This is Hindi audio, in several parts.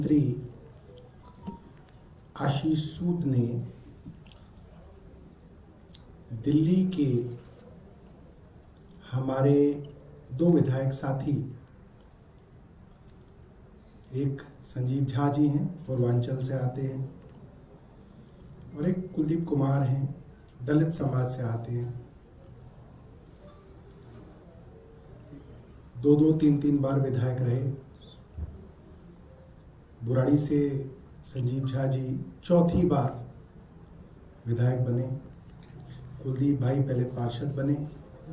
मंत्री आशीष सूद ने दिल्ली के हमारे दो विधायक साथी, एक संजीव झा जी हैं, पूर्वांचल से आते हैं, और एक कुलदीप कुमार हैं, दलित समाज से आते हैं। दो तीन बार विधायक रहे। बुराड़ी से संजीव झा जी चौथी बार विधायक बने। कुलदीप भाई पहले पार्षद बने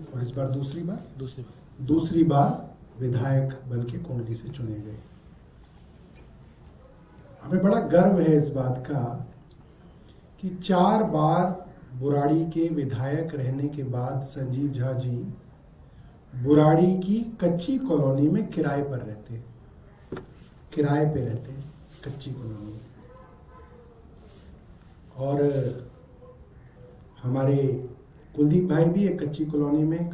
और इस बार दूसरी बार विधायक बन के कुंडली से चुने गए। हमें बड़ा गर्व है इस बात का कि 4 बार बुराड़ी के विधायक रहने के बाद संजीव झा जी बुराड़ी की कच्ची कॉलोनी में किराए पे रहते हैं, कच्ची कॉलोनी में। और हमारे कुलदीप भाई भी एक कच्ची कॉलोनी में,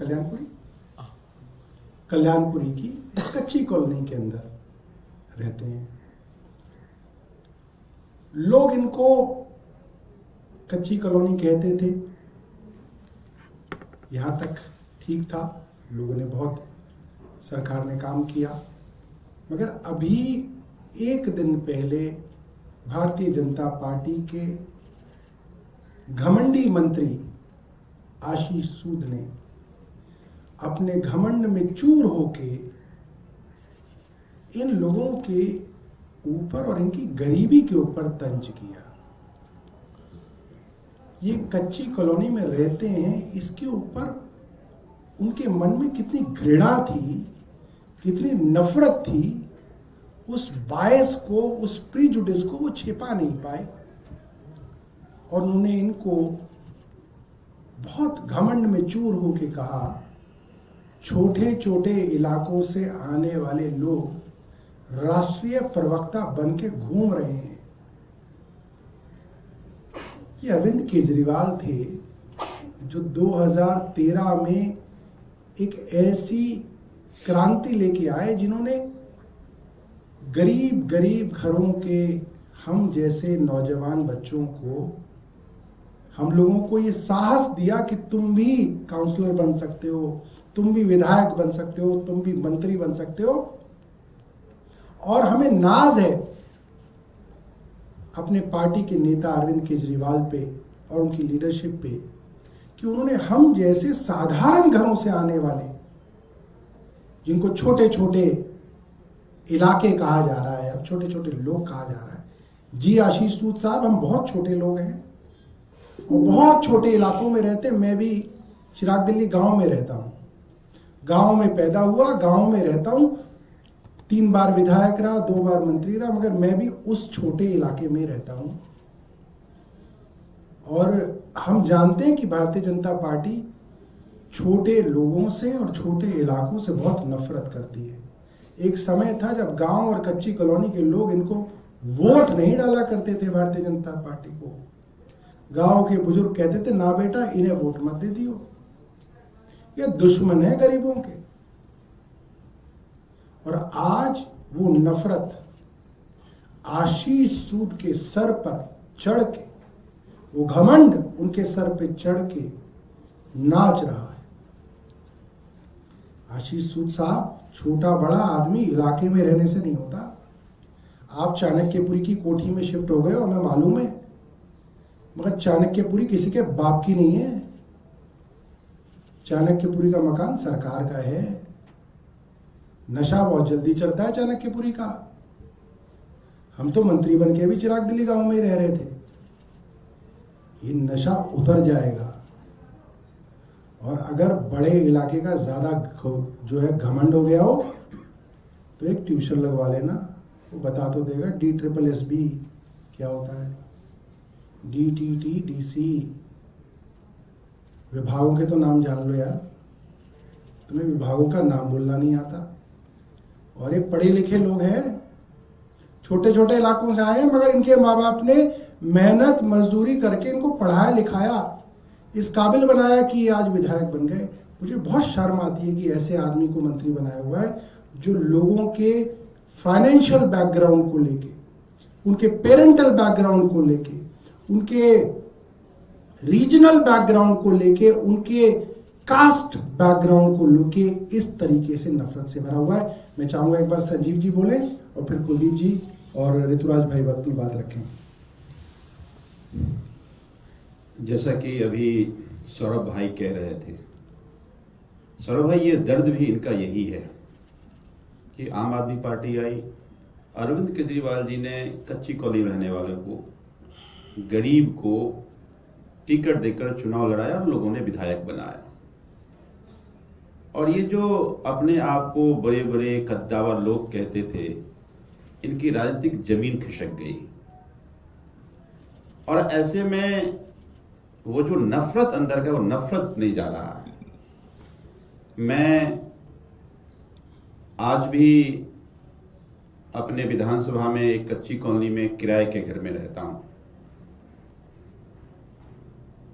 कल्याणपुरी की कच्ची कॉलोनी के अंदर रहते हैं। लोग इनको कच्ची कॉलोनी कहते थे, यहां तक ठीक था, लोगों ने बहुत, सरकार ने काम किया। मगर अभी एक दिन पहले भारतीय जनता पार्टी के घमंडी मंत्री आशीष सूद ने अपने घमंड में चूर होके इन लोगों के ऊपर और इनकी गरीबी के ऊपर तंज किया। ये कच्ची कॉलोनी में रहते हैं, इसके ऊपर उनके मन में कितनी घृणा थी, कितनी नफरत थी, उस बायस को, उस प्रीजुडिस को वो छिपा नहीं पाए। और उन्होंने इनको बहुत घमंड में चूर होके कहा, छोटे छोटे इलाकों से आने वाले लोग राष्ट्रीय प्रवक्ता बन के घूम रहे हैं। ये अरविंद केजरीवाल थे जो 2013 में एक ऐसी क्रांति लेके आए जिन्होंने गरीब घरों के हम जैसे नौजवान बच्चों को, हम लोगों को ये साहस दिया कि तुम भी काउंसलर बन सकते हो, तुम भी विधायक बन सकते हो, तुम भी मंत्री बन सकते हो। और हमें नाज है अपने पार्टी के नेता अरविंद केजरीवाल पे और उनकी लीडरशिप पे कि उन्होंने हम जैसे साधारण घरों से आने वाले, जिनको छोटे छोटे इलाके कहा जा रहा है, अब छोटे छोटे लोग कहा जा रहा है। जी आशीष सूद साहब, हम बहुत छोटे लोग हैं और बहुत छोटे इलाकों में रहते हैं। मैं भी चिराग दिल्ली गांव में रहता हूं, गांव में पैदा हुआ, गांव में रहता हूं, 3 बार विधायक रहा, 2 बार मंत्री रहा, मगर मैं भी उस छोटे इलाके में रहता हूं। और हम जानते हैं कि भारतीय जनता पार्टी छोटे लोगों से और छोटे इलाकों से बहुत नफरत करती है। एक समय था जब गांव और कच्ची कॉलोनी के लोग इनको वोट नहीं डाला करते थे भारतीय जनता पार्टी को। गांव के बुजुर्ग कहते थे, ना बेटा इन्हें वोट मत दे दियो, ये दुश्मन है गरीबों के। और आज वो नफरत आशीष सूद के सर पर चढ़ के, वो घमंड उनके सर पे चढ़ के नाच रहा है। आशीष सूद साहब, छोटा बड़ा आदमी इलाके में रहने से नहीं होता। आप चाणक्यपुरी की कोठी में शिफ्ट हो गए हो, हमें मालूम है, मगर चाणक्यपुरी किसी के बाप की नहीं है। चाणक्यपुरी का मकान सरकार का है। नशा बहुत जल्दी चढ़ता है चाणक्यपुरी का। हम तो मंत्री बन के भी चिराग दिल्ली गांव में ही रह रहे थे। ये नशा उतर जाएगा। और अगर बड़े इलाके का ज्यादा जो है घमंड हो गया हो तो एक ट्यूशन लगवा लेना, वो बता तो देगा DSSB क्या होता है, DTT, DC। विभागों के तो नाम जान लो यार, तुम्हें विभागों का नाम बोलना नहीं आता। और ये पढ़े लिखे लोग हैं, छोटे छोटे इलाकों से आए हैं, मगर इनके माँ बाप ने मेहनत मजदूरी करके इनको पढ़ाया लिखाया, इस काबिल बनाया कि ये आज विधायक बन गए। मुझे बहुत शर्म आती है कि ऐसे आदमी को मंत्री बनाया हुआ है जो लोगों के फाइनेंशियल बैकग्राउंड को लेके उनके पेरेंटल बैकग्राउंड को लेके, उनके रीजनल बैकग्राउंड को लेके, उनके कास्ट बैकग्राउंड को लेके इस तरीके से नफरत से भरा हुआ है। मैं चाहूंगा एक बार संजीव जी बोले और फिर कुलदीप जी और ऋतुराज भाई अपनी बात रखें। जैसा कि अभी सौरभ भाई कह रहे थे, सौरभ भाई ये दर्द भी इनका यही है कि आम आदमी पार्टी आई, अरविंद केजरीवाल जी ने कच्ची कॉलोनी रहने वालों को, गरीब को टिकट देकर चुनाव लड़ाया और लोगों ने विधायक बनाया। और ये जो अपने आप को बड़े बड़े कद्दावर लोग कहते थे, इनकी राजनीतिक जमीन खिसक गई। और ऐसे में वो जो नफरत अंदर का, वो नफरत नहीं जा रहा है। मैं आज भी अपने विधानसभा में एक कच्ची कॉलोनी में किराए के घर में रहता हूं।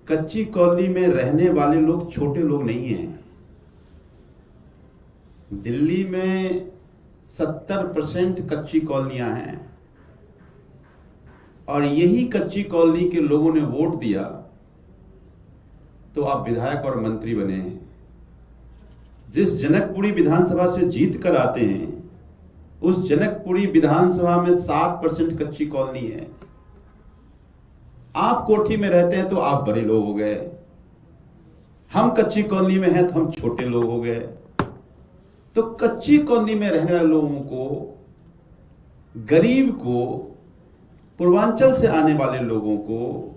कच्ची कॉलोनी में रहने वाले लोग छोटे लोग नहीं हैं। दिल्ली में 70% कच्ची कॉलोनियां हैं और यही कच्ची कॉलोनी के लोगों ने वोट दिया तो आप विधायक और मंत्री बने हैं। जिस जनकपुरी विधानसभा से जीत कर आते हैं, उस जनकपुरी विधानसभा में 7% कच्ची कॉलोनी है। आप कोठी में रहते हैं तो आप बड़े लोग हो गए, हम कच्ची कॉलोनी में हैं तो हम छोटे लोग हो गए। तो कच्ची कॉलोनी में रहने वाले लोगों को, गरीब को, पूर्वांचल से आने वाले लोगों को,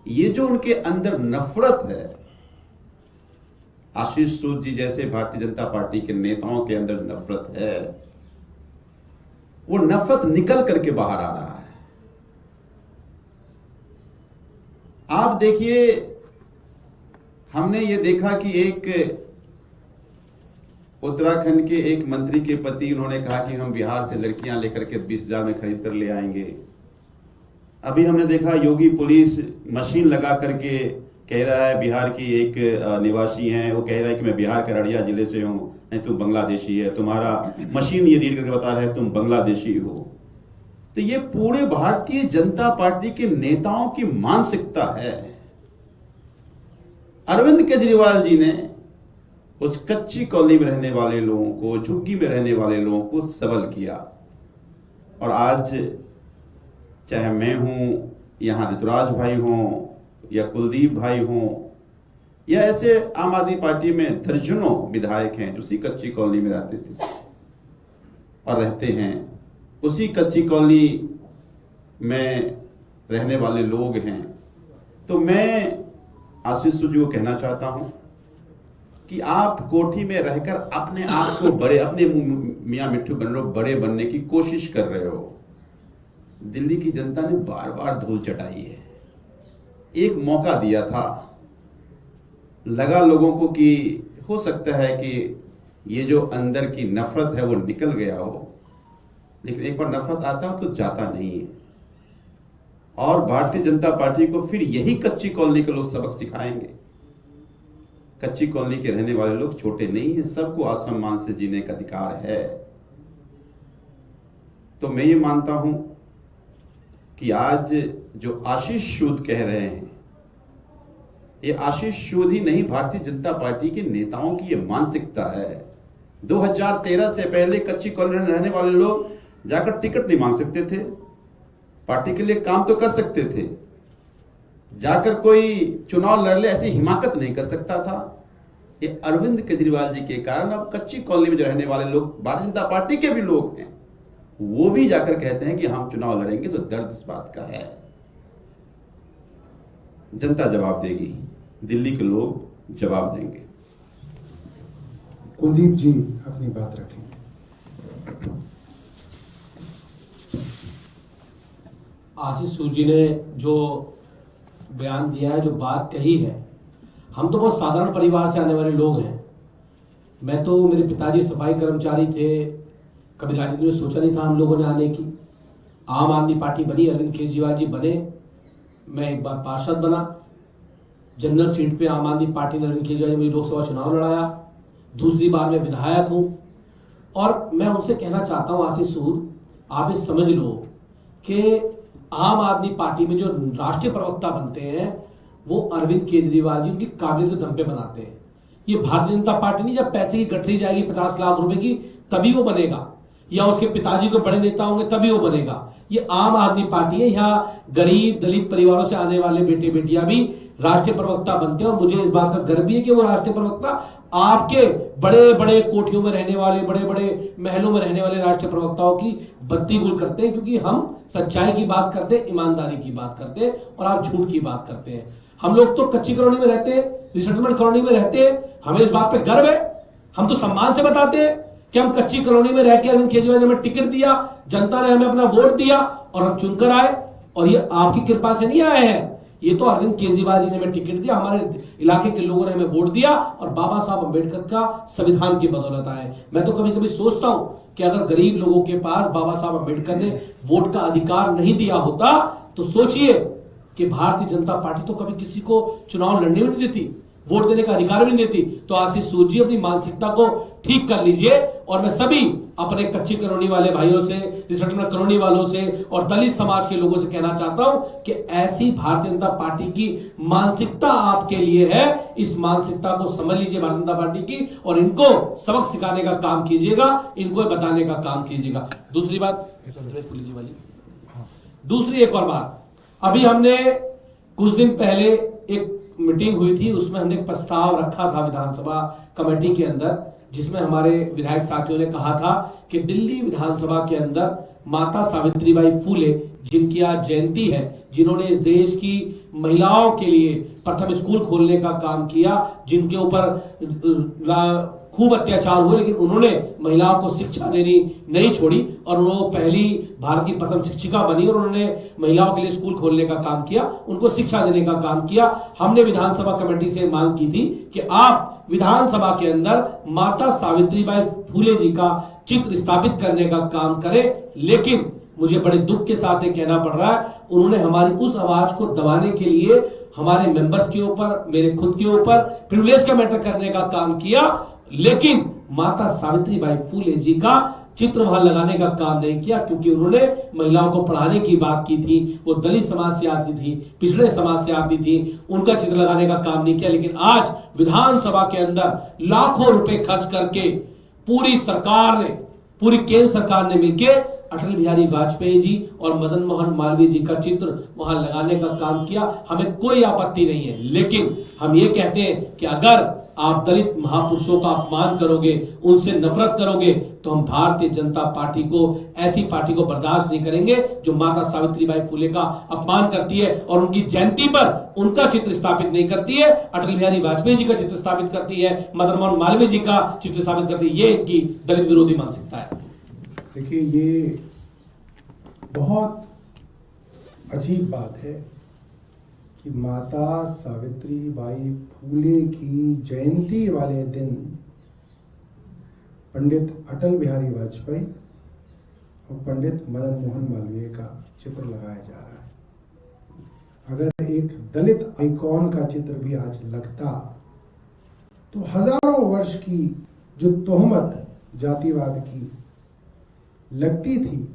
ये जो उनके अंदर नफरत है, आशीष सूद जी जैसे भारतीय जनता पार्टी के नेताओं के अंदर नफरत है, वो नफरत निकल करके बाहर आ रहा है। आप देखिए, हमने ये देखा कि एक उत्तराखंड के एक मंत्री के पति, उन्होंने कहा कि हम बिहार से लड़कियां लेकर के 20,000 में खरीद कर ले आएंगे। अभी हमने देखा योगी पुलिस मशीन लगा करके कह रहा है, बिहार की एक निवासी हैं, वो कह रहा है कि मैं बिहार के अररिया जिले से हूं, नहीं तुम बांग्लादेशी है, तुम्हारा मशीन ये रीड करके बता रहा है तुम बांग्लादेशी हो। तो ये पूरे भारतीय जनता पार्टी के नेताओं की मानसिकता है। अरविंद केजरीवाल जी ने उस कच्ची कॉलोनी में रहने वाले लोगों को, झुग्गी में रहने वाले लोगों को सबल किया। और आज चाहे मैं हूं, यहां ऋतुराज भाई हों या कुलदीप भाई हों, या ऐसे आम आदमी पार्टी में दर्जनों विधायक हैं जो उसी कच्ची कॉलोनी में रहते थे और रहते हैं, उसी कच्ची कॉलोनी में रहने वाले लोग हैं। तो मैं आशीष सूद जी को कहना चाहता हूं कि आप कोठी में रहकर अपने आप को बड़े, अपने मियां मिट्ठू बन रहे हो, बड़े बनने की कोशिश कर रहे हो। दिल्ली की जनता ने बार बार धूल चटाई है। एक मौका दिया था, लगा लोगों को कि हो सकता है कि ये जो अंदर की नफरत है वो निकल गया हो, लेकिन एक बार नफरत आता हो तो जाता नहीं है। और भारतीय जनता पार्टी को फिर यही कच्ची कॉलोनी के लोग सबक सिखाएंगे। कच्ची कॉलोनी के रहने वाले लोग छोटे नहीं हैं, सबको आसम्मान से जीने का अधिकार है। तो मैं ये मानता हूं कि आज जो आशीष सूद कह रहे हैं, ये आशीष सूद ही नहीं, भारतीय जनता पार्टी के नेताओं की ये मानसिकता है। 2013 से पहले कच्ची कॉलोनी में रहने वाले लोग जाकर टिकट नहीं मांग सकते थे, पार्टी के लिए काम तो कर सकते थे, जाकर कोई चुनाव लड़ ले ऐसी हिमाकत नहीं कर सकता था। ये अरविंद केजरीवाल जी के कारण अब कच्ची कॉलोनी में जो रहने वाले लोग, भारतीय जनता पार्टी के भी लोग हैं, वो भी जाकर कहते हैं कि हम चुनाव लड़ेंगे। तो दर्द इस बात का है। जनता जवाब देगी, दिल्ली के लोग जवाब देंगे। कुलदीप जी अपनी बात रखें। आशीष सूद जी ने जो बयान दिया है, जो बात कही है, हम तो बहुत साधारण परिवार से आने वाले लोग हैं। मैं तो, मेरे पिताजी सफाई कर्मचारी थे, कभी राजनीति में सोचा नहीं था हम लोगों ने आने की। आम आदमी पार्टी बनी, अरविंद केजरीवाल जी बने, मैं एक बार पार्षद बना, जनरल सीट पे आम आदमी पार्टी ने अरविंद केजरीवाल जी मुझे लोकसभा चुनाव लड़ाया, दूसरी बार मैं विधायक हूं। और मैं उनसे कहना चाहता हूं, आशीष सूद, आप ये समझ लो कि आम आदमी पार्टी में जो राष्ट्रीय प्रवक्ता बनते हैं वो अरविंद केजरीवाल जी उनकी काबिलियत के दम पे बनाते हैं। ये भारतीय जनता पार्टी नहीं, जब पैसे की गठरी जाएगी 50 लाख रुपए की तभी वो बनेगा, या उसके पिताजी को बड़े नेता होंगे तभी वो बनेगा। ये आम आदमी पार्टी है, यहाँ गरीब दलित परिवारों से आने वाले बेटे बेटियां भी राष्ट्रीय प्रवक्ता बनते हैं। और मुझे इस बात का गर्व भी है कि वो राष्ट्रीय प्रवक्ता आपके बड़े बड़े कोठियों में रहने वाले, बड़े बड़े महलों में रहने वाले राष्ट्रीय प्रवक्ताओं की बत्ती गुल करते हैं, क्योंकि हम सच्चाई की बात करते हैं, ईमानदारी की बात करते हैं, और आप झूठ की बात करते हैं। हम लोग तो कच्ची कॉलोनी में रहते हैं, रिसेटलमेंट कॉलोनी में रहते हैं, हमें इस बात पे गर्व है। हम तो सम्मान से बताते हैं कि हम कच्ची कॉलोनी में रह के अरविंद केजरीवाल ने हमें टिकट दिया, जनता ने हमें अपना वोट दिया और हम चुनकर आए, और ये आपकी कृपा से नहीं आए हैं, ये तो अरविंद केजरीवाल जी ने हमें टिकट दिया, हमारे इलाके के लोगों ने हमें वोट दिया, और बाबा साहब अम्बेडकर का संविधान की बदौलत आए। मैं तो कभी कभी सोचता हूं कि अगर गरीब लोगों के पास बाबा साहब अम्बेडकर ने वोट का अधिकार नहीं दिया होता तो सोचिए कि भारतीय जनता पार्टी तो कभी किसी को चुनाव लड़ने में नहीं देती, वोट देने का अधिकार भी नहीं देती। तो आशीष सूद जी अपनी मानसिकता को ठीक कर लीजिए, और मैं सभी अपने कच्ची कॉलोनी वाले भाइयों से, रिसेटलमेंट कॉलोनी वालों से और दलित समाज के लोगों से कहना चाहता हूं कि ऐसी भारतीय जनता पार्टी की मानसिकता आपके लिए है। इस मानसिकता को समझ लीजिए भारतीय जनता पार्टी की, और इनको सबक सिखाने का काम कीजिएगा, इनको बताने का काम कीजिएगा। दूसरी बात, दूसरी एक और बात, अभी हमने कुछ दिन पहले एक मीटिंग हुई थी, उसमें हमने एक प्रस्ताव रखा था विधानसभा कमेटी के अंदर, जिसमें हमारे विधायक साथियों ने कहा था कि दिल्ली विधानसभा के अंदर माता सावित्रीबाई फूले, जिनकी आज जयंती है, जिन्होंने इस देश की महिलाओं के लिए प्रथम स्कूल खोलने का काम किया, जिनके ऊपर खूब अत्याचार हुए, लेकिन उन्होंने महिलाओं को शिक्षा देनी नहीं छोड़ी, और वो पहली भारत की प्रथम शिक्षिका बनी, और उन्होंने महिलाओं के लिए स्कूल खोलने का काम किया, उनको शिक्षा देने का काम किया। हमने विधानसभा कमेटी से मांग की थी कि आप विधानसभा के अंदर माता सावित्रीबाई फूले जी का चित्र स्थापित करने का काम करें, लेकिन मुझे बड़े दुख के साथ ये कहना पड़ रहा है, उन्होंने हमारी उस आवाज को दबाने के लिए हमारे मेंबर्स के ऊपर, मेरे खुद के ऊपर प्रिविलेज का मैटर करने का काम किया, लेकिन माता सावित्रीबाई फूले जी का चित्र वहां लगाने का काम नहीं किया, क्योंकि उन्होंने महिलाओं को पढ़ाने की बात की थी, वो दलित समाज से आती थी, पिछड़े समाज से आती थी, उनका चित्र लगाने का काम नहीं किया। लेकिन आज विधानसभा के अंदर लाखों रुपए खर्च करके पूरी सरकार ने, पूरी केंद्र सरकार ने मिलकर अटल बिहारी वाजपेयी जी और मदन मोहन मालवीय जी का चित्र वहां लगाने का काम किया। हमें कोई आपत्ति नहीं है, लेकिन हम ये कहते हैं कि अगर आप दलित महापुरुषों का अपमान करोगे, उनसे नफरत करोगे, तो हम भारतीय जनता पार्टी को, ऐसी पार्टी को बर्दाश्त नहीं करेंगे जो माता सावित्रीबाई फूले का अपमान करती है और उनकी जयंती पर उनका चित्र स्थापित नहीं करती है, अटल बिहारी वाजपेयी जी का चित्र स्थापित करती है, मदन मोहन मालवीय जी का चित्र स्थापित करती है। ये इनकी दलित विरोधी मानसिकता है। देखिए, ये बहुत अजीब बात है कि माता सावित्रीबाई फूले की जयंती वाले दिन पंडित अटल बिहारी वाजपेयी और पंडित मदन मोहन मालवीय का चित्र लगाया जा रहा है। अगर एक दलित आइकॉन का चित्र भी आज लगता तो हजारों वर्ष की जो तोहमत जातिवाद की लगती थी,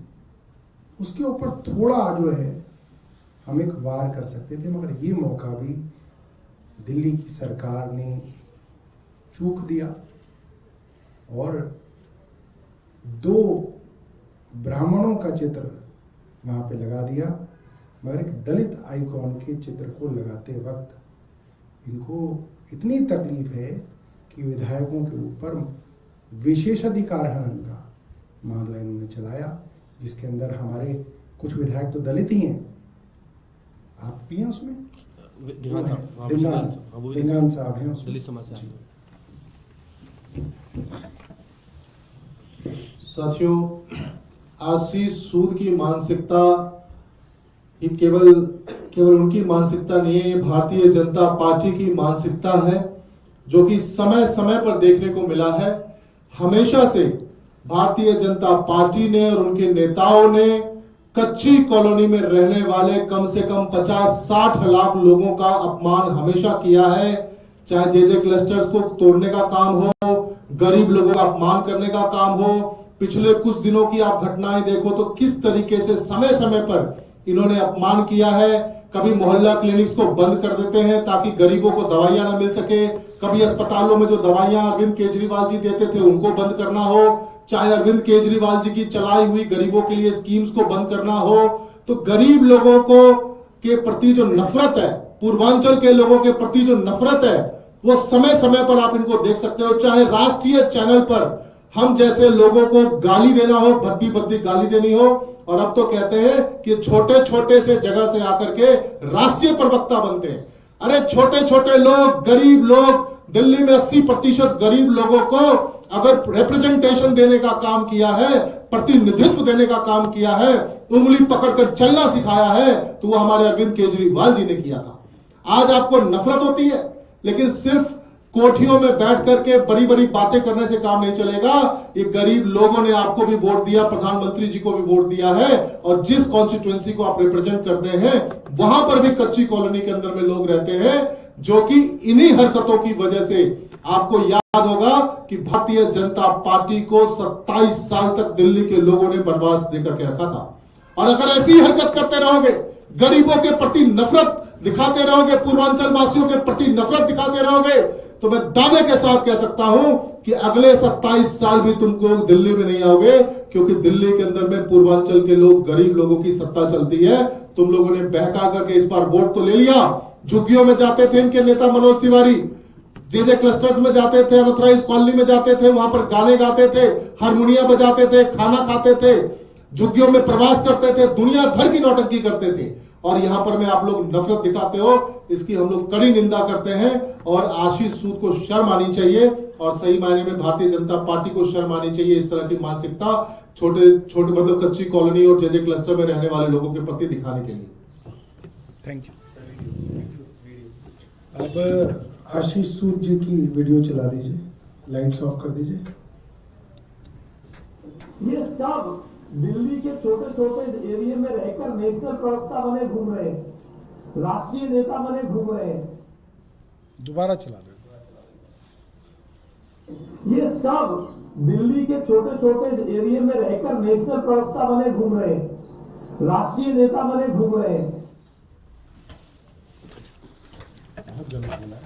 उसके ऊपर थोड़ा जो है हम एक वार कर सकते थे, मगर ये मौका भी दिल्ली की सरकार ने चूक दिया और 2 ब्राह्मणों का चित्र वहां पे लगा दिया, मगर एक दलित आइकॉन के चित्र को लगाते वक्त इनको इतनी तकलीफ है कि विधायकों के ऊपर विशेषाधिकार हनन का मामला इन्होंने चलाया, जिसके अंदर हमारे कुछ विधायक तो दलित ही हैं, आप भी हैं उसमें, दिंगान साहब हैं उसमें। साथियों, आशीष सूद की मानसिकता ही केवल उनकी मानसिकता नहीं है, भारतीय जनता पार्टी की मानसिकता है, जो कि समय समय पर देखने को मिला है। हमेशा से भारतीय जनता पार्टी ने और उनके नेताओं ने कच्ची कॉलोनी में रहने वाले कम से कम 50-60 लाख लोगों का अपमान हमेशा किया है, चाहे जे क्लस्टर्स को तोड़ने का काम हो, गरीब लोगों का अपमान करने का काम हो, पिछले कुछ दिनों की आप घटनाएं देखो तो किस तरीके से समय समय पर इन्होंने अपमान किया है। कभी मोहल्ला क्लिनिक्स को बंद कर देते हैं ताकि गरीबों को दवाइयां ना मिल सके, कभी अस्पतालों में जो दवाइयां अरविंद केजरीवाल जी देते थे उनको बंद करना हो, चाहे अरविंद केजरीवाल जी की चलाई हुई गरीबों के लिए स्कीम्स को बंद करना हो। तो गरीब लोगों को के प्रति जो नफरत है, पूर्वांचल के लोगों के प्रति जो नफरत है, वो समय समय पर आप इनको देख सकते हो। चाहे राष्ट्रीय चैनल पर हम जैसे लोगों को गाली देना हो, भद्दी भद्दी गाली देनी हो, और अब तो कहते हैं कि छोटे छोटे से जगह से आकर के राष्ट्रीय प्रवक्ता बनते हैं। अरे छोटे छोटे लोग, गरीब लोग, दिल्ली में 80% गरीब लोगों को अगर रिप्रेजेंटेशन देने का काम किया है, प्रतिनिधित्व देने का काम किया है, उंगली पकड़कर चलना सिखाया है, तो वो हमारे अरविंद केजरीवाल जी ने किया था। आज आपको नफरत होती है, लेकिन सिर्फ कोठियों में बैठ करके बड़ी बड़ी बातें करने से काम नहीं चलेगा। ये गरीब लोगों ने आपको भी वोट दिया, प्रधानमंत्री जी को भी वोट दिया है, और जिस कॉन्स्टिट्यूएंसी को आप रिप्रेजेंट करते हैं वहां पर भी कच्ची कॉलोनी के अंदर में लोग रहते हैं, जो कि इन्हीं हरकतों की वजह से, आपको याद होगा कि भारतीय जनता पार्टी को 27 साल तक दिल्ली के लोगों ने बनवास देकर के रखा था। और अगर ऐसी हरकत करते रहोगे, गरीबों के प्रति नफरत दिखाते रहोगे, पूर्वांचल वासियों के प्रति नफरत दिखाते रहोगे, तो मैं दावे के साथ कह सकता हूं कि अगले 27 साल भी तुमको दिल्ली में नहीं आओगे, क्योंकि दिल्ली के अंदर में पूर्वांचल के लोग, गरीब लोगों की सत्ता चलती है। तुम लोगों ने बहका करके इस बार वोट तो ले लिया। झुग्गियों में जाते थे इनके नेता मनोज तिवारी, जे क्लस्टर्स में जाते थे, अनऑथराइज कॉलोनी में जाते थे, वहां पर गाने गाते थे, हारमोनिया बजाते थे, खाना खाते थे, झुग्गियों में प्रवास करते थे, दुनिया भर की नौटंकी करते थे, और यहां पर में आप लोग नफरत दिखाते हो। इसकी हम लोग कड़ी निंदा करते हैं, और आशीष सूद को शर्म आनी चाहिए, और सही मायने में भारतीय जनता पार्टी को शर्म आनी चाहिए इस तरह की मानसिकता छोटे छोटे मतलब कच्ची कॉलोनी और जे क्लस्टर में रहने वाले लोगों के प्रति दिखाने के लिए। Thank you. अब आशीष सूद जी की वीडियो चला दीजिए, लाइट्स ऑफ कर दीजिए। ये सब दिल्ली के छोटे छोटे एरिया में रहकर नेशनल प्रवक्ता बने घूम रहे हैं, राष्ट्रीय नेता बने घूम रहे हैं। दोबारा चला दो। ये सब दिल्ली के छोटे छोटे एरिया में रहकर नेशनल प्रवक्ता बने घूम रहे हैं, राष्ट्रीय नेता बने घूम रहे हैं। बहुत जल्दी बोला है।